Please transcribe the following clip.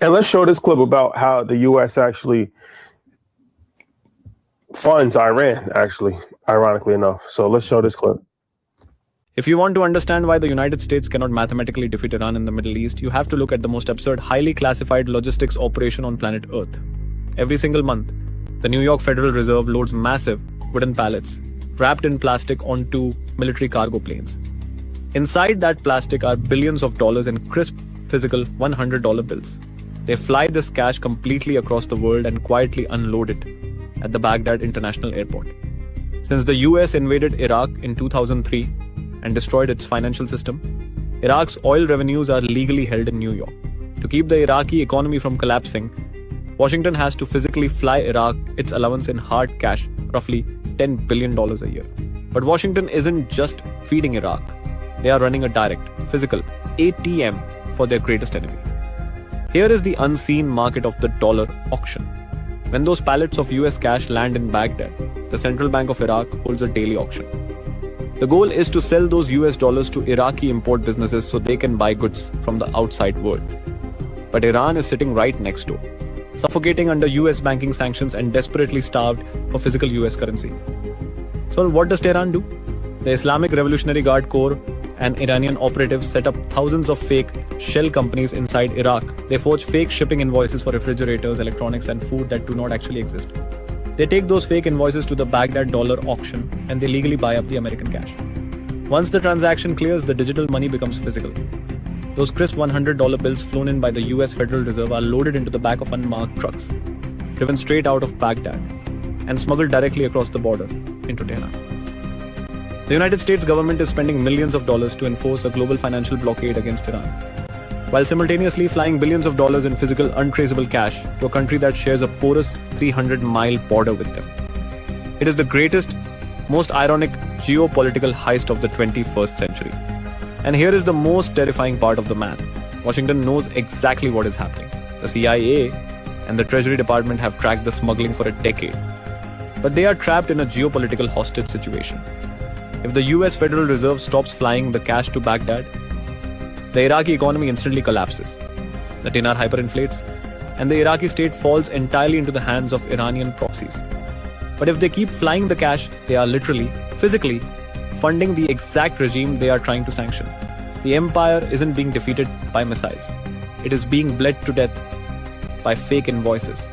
And let's show this clip about how the U.S. actually funds Iran, actually, ironically enough. So let's show this clip. If you want to understand why the United States cannot mathematically defeat Iran in the Middle East, you have to look at the most absurd, highly classified logistics operation on planet Earth. Every single month, the New York Federal Reserve loads massive wooden pallets wrapped in plastic onto military cargo planes. Inside that plastic are billions of dollars in crisp, physical $100 bills. They fly this cash completely across the world and quietly unload it at the Baghdad International Airport. Since the US invaded Iraq in 2003 and destroyed its financial system, Iraq's oil revenues are legally held in New York. To keep the Iraqi economy from collapsing, Washington has to physically fly Iraq its allowance in hard cash, roughly $10 billion a year. But Washington isn't just feeding Iraq. They are running a direct, physical ATM for their greatest enemy. Here is the unseen market of the dollar auction. When those pallets of US cash land in Baghdad, the Central Bank of Iraq holds a daily auction. The goal is to sell those US dollars to Iraqi import businesses so they can buy goods from the outside world. But Iran is sitting right next door, suffocating under US banking sanctions and desperately starved for physical US currency. So what does Tehran do? The Islamic Revolutionary Guard Corps and Iranian operatives set up thousands of fake shell companies inside Iraq. They forge fake shipping invoices for refrigerators, electronics, and food that do not actually exist. They take those fake invoices to the Baghdad dollar auction and they legally buy up the American cash. Once the transaction clears, the digital money becomes physical. Those crisp $100 bills flown in by the US Federal Reserve are loaded into the back of unmarked trucks, driven straight out of Baghdad, and smuggled directly across the border into Tehran. The United States government is spending millions of dollars to enforce a global financial blockade against Iran, while simultaneously flying billions of dollars in physical, untraceable cash to a country that shares a porous 300-mile border with them. It is the greatest, most ironic geopolitical heist of the 21st century. And here is the most terrifying part of the math. Washington knows exactly what is happening. The CIA and the Treasury Department have tracked the smuggling for a decade. But they are trapped in a geopolitical hostage situation. If the US Federal Reserve stops flying the cash to Baghdad, the Iraqi economy instantly collapses. The dinar hyperinflates, and the Iraqi state falls entirely into the hands of Iranian proxies. But if they keep flying the cash, they are literally, physically, funding the exact regime they are trying to sanction. The empire isn't being defeated by missiles. It is being bled to death by fake invoices.